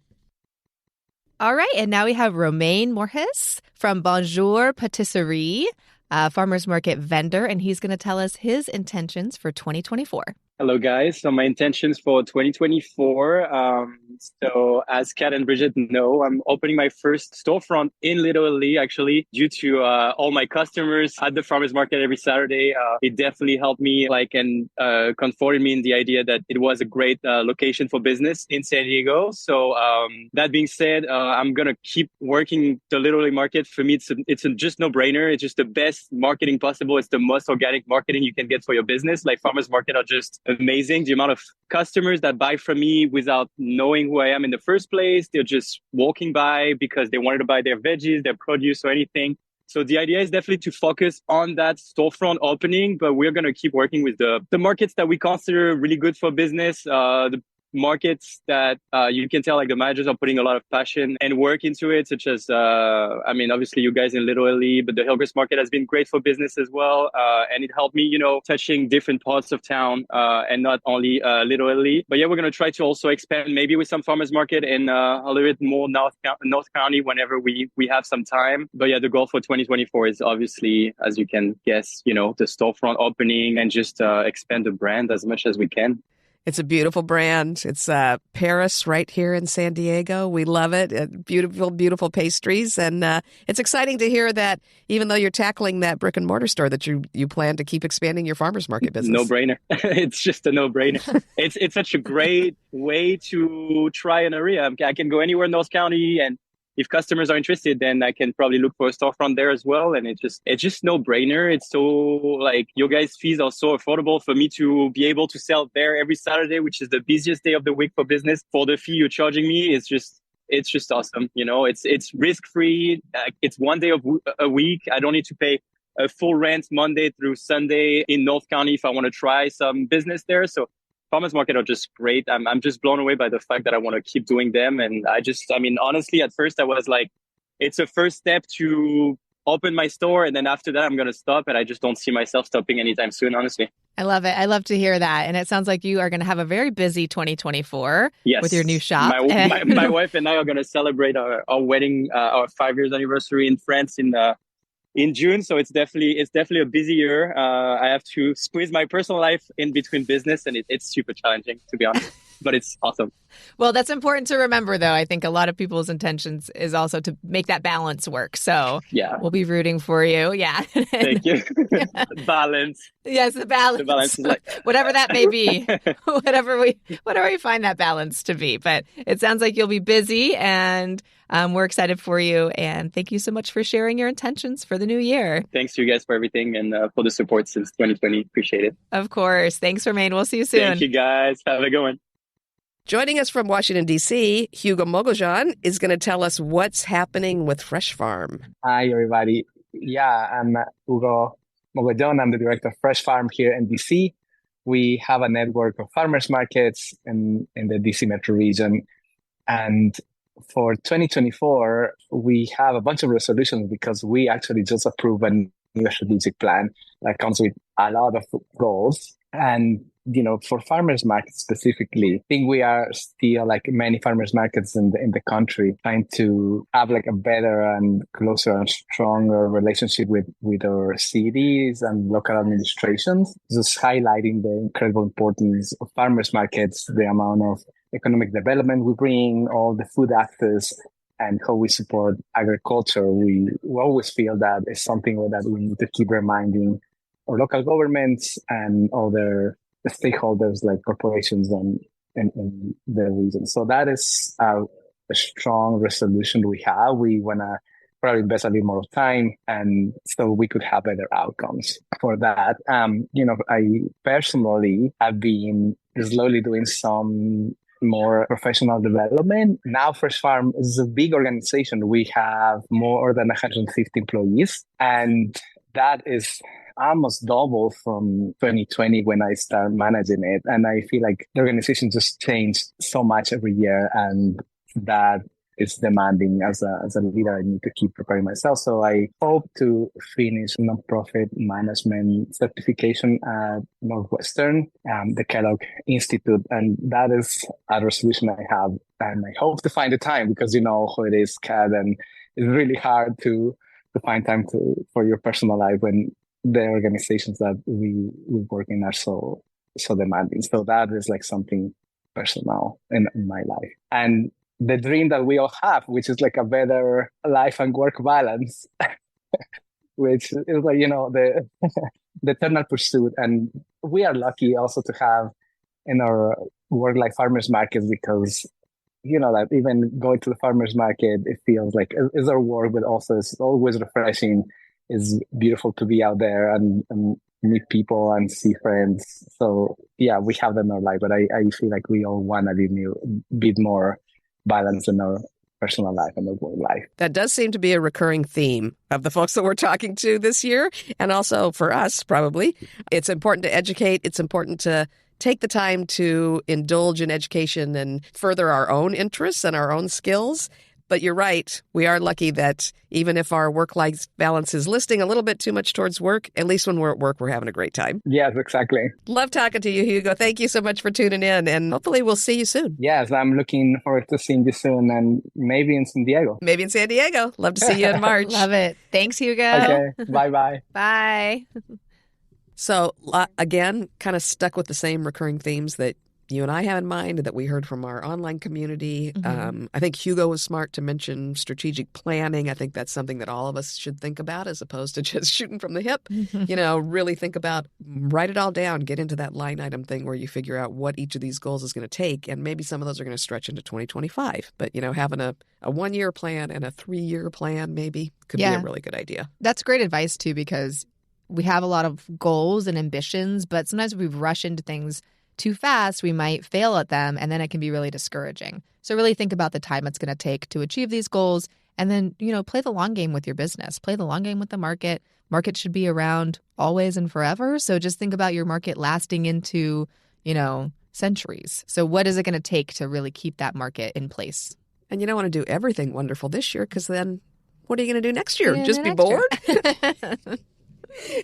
All right. And now we have Romain Morges from Bonjour Patisserie, a farmers market vendor, and he's going to tell us his intentions for 2024. Hello, guys. So my intentions for 2024. So as Kat and Bridget know, I'm opening my first storefront in Little Italy, actually, due to all my customers at the farmers market every Saturday. It definitely helped me and comforted me in the idea that it was a great location for business in San Diego. So that being said, I'm going to keep working the Little Italy market. For me, it's a just no brainer. It's just the best marketing possible. It's the most organic marketing you can get for your business. Like farmers market are just amazing. The amount of customers that buy from me without knowing who I am in the first place, they're just walking by because they wanted to buy their veggies, their produce, or anything. So the idea is definitely to focus on that storefront opening, but we're going to keep working with the markets that we consider really good for business, the markets that you can tell like the managers are putting a lot of passion and work into it, such as obviously you guys in Little Italy, but the Hillcrest market has been great for business as well, and it helped me touching different parts of town and not only Little Italy. But yeah, we're going to try to also expand maybe with some farmers market in a little bit more North County whenever we have some time. But yeah, the goal for 2024 is obviously, as you can guess, the storefront opening and just expand the brand as much as we can. It's a beautiful brand. It's Paris right here in San Diego. We love it. Beautiful, beautiful pastries. And it's exciting to hear that even though you're tackling that brick and mortar store, that you plan to keep expanding your farmers market business. No brainer. It's just a no brainer. It's such a great way to try an area. I can go anywhere in North County, and if customers are interested, then I can probably look for a storefront there as well. And it's just no brainer. It's so like your guys' fees are so affordable for me to be able to sell there every Saturday, which is the busiest day of the week for business. For the fee you're charging me, it's just awesome. It's risk free. It's one day of a week. I don't need to pay a full rent Monday through Sunday in North County if I want to try some business there. So farmers market are just great. I'm just blown away by the fact that I want to keep doing them. And honestly, at first I was like, it's a first step to open my store. And then after that, I'm going to stop. And I just don't see myself stopping anytime soon, honestly. I love it. I love to hear that. And it sounds like you are going to have a very busy 2024 with your new shop. My wife and I are going to celebrate our wedding, our 5 years anniversary in France in June. So it's definitely a busy year. I have to squeeze my personal life in between business, and it's super challenging, to be honest, but it's awesome. Well, that's important to remember, though. I think a lot of people's intentions is also to make that balance work. So yeah, we'll be rooting for you. Yeah. Thank you. Balance. Yes, the balance. The balance is like... whatever that may be, whatever we find that balance to be. But it sounds like you'll be busy, and we're excited for you. And thank you so much for sharing your intentions for the new year. Thanks to you guys for everything and for the support since 2020. Appreciate it. Of course. Thanks, Romain. We'll see you soon. Thank you, guys. Have a good one. Joining us from Washington, D.C., Hugo Mogollon is going to tell us what's happening with Fresh Farm. Hi, everybody. Yeah, I'm Hugo Mogollon. I'm the director of Fresh Farm here in D.C. We have a network of farmers markets in the D.C. metro region. And for 2024, we have a bunch of resolutions because we actually just approved a new strategic plan that comes with a lot of goals. And for farmers markets specifically, I think we are still, like many farmers markets in the country, trying to have like a better and closer and stronger relationship with our cities and local administrations, just highlighting the incredible importance of farmers markets, the amount of economic development we bring, all the food access, and how we support agriculture. We always feel that it's something that we need to keep reminding our local governments and other stakeholders like corporations and the region. So that is a strong resolution we have. We want to probably invest a little more time, and so we could have better outcomes for that. I personally have been slowly doing some more professional development. Now Fresh Farm is a big organization. We have more than 150 employees, and that is almost double from 2020 when I started managing it. And I feel like the organization just changed so much every year, and that is demanding. As a leader, I need to keep preparing myself. So I hope to finish nonprofit management certification at Northwestern, the Kellogg Institute. And that is a resolution I have. And I hope to find the time, because you know how it is, Kat, and it's really hard to find time for your personal life when the organizations that we work in are so so demanding. So that is like something personal in my life. And the dream that we all have, which is like a better life and work balance, which is like, the eternal pursuit. And we are lucky also to have in our work like farmers markets, because that even going to the farmers market, it feels like it's our work, but also it's always refreshing. It's beautiful to be out there and meet people and see friends. So yeah, we have them in our life, but I feel like we all want a bit more balance in our personal life and our work life. That does seem to be a recurring theme of the folks that we're talking to this year. And also for us, probably. It's important to educate. It's important to take the time to indulge in education and further our own interests and our own skills. But you're right. We are lucky that even if our work-life balance is listing a little bit too much towards work, at least when we're at work, we're having a great time. Yes, exactly. Love talking to you, Hugo. Thank you so much for tuning in, and hopefully we'll see you soon. Yes, I'm looking forward to seeing you soon, and maybe in San Diego. Maybe in San Diego. Love to see you in March. Love it. Thanks, Hugo. Okay, bye-bye. Bye. So again, kind of stuck with the same recurring themes that you and I have in mind, that we heard from our online community. Mm-hmm. I think Hugo was smart to mention strategic planning. I think that's something that all of us should think about as opposed to just shooting from the hip. Really think about, write it all down, get into that line item thing where you figure out what each of these goals is going to take. And maybe some of those are going to stretch into 2025. But, having a 1-year plan and a 3-year plan maybe could be a really good idea. That's great advice, too, because we have a lot of goals and ambitions, but sometimes we rush into things too fast, we might fail at them, and then it can be really discouraging. So really think about the time it's going to take to achieve these goals, and then, play the long game with your business. Play the long game with the market. Market should be around always and forever. So just think about your market lasting into, centuries. So what is it going to take to really keep that market in place? And you don't want to do everything wonderful this year, because then what are you going to do next year? Just be bored?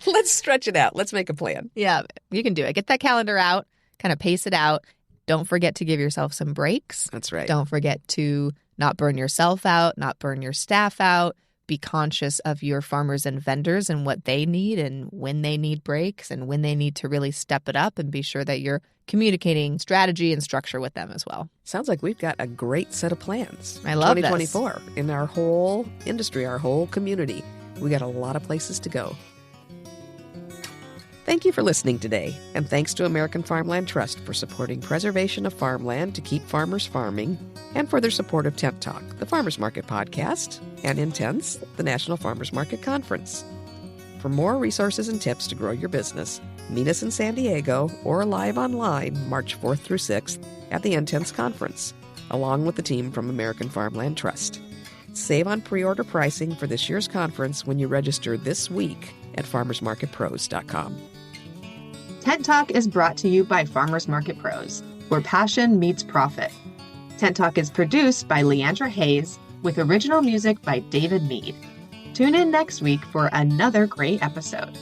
Let's stretch it out. Let's make a plan. Yeah, you can do it. Get that calendar out. Kind of pace it out. Don't forget to give yourself some breaks. That's right. Don't forget to not burn yourself out, not burn your staff out. Be conscious of your farmers and vendors and what they need and when they need breaks and when they need to really step it up, and be sure that you're communicating strategy and structure with them as well. Sounds like we've got a great set of plans. I love 2024 in our whole industry, our whole community. We got a lot of places to go. Thank you for listening today, and thanks to American Farmland Trust for supporting preservation of farmland to keep farmers farming, and for their support of Tent Talk, the Farmers Market podcast, and InTENTions, the National Farmers Market Conference. For more resources and tips to grow your business, meet us in San Diego or live online March 4th through 6th at the InTENTions Conference, along with the team from American Farmland Trust. Save on pre-order pricing for this year's conference when you register this week at farmersmarketpros.com. Tent Talk is brought to you by Farmers Market Pros, where passion meets profit. Tent Talk is produced by Leandra Hayes, with original music by David Mead. Tune in next week for another great episode.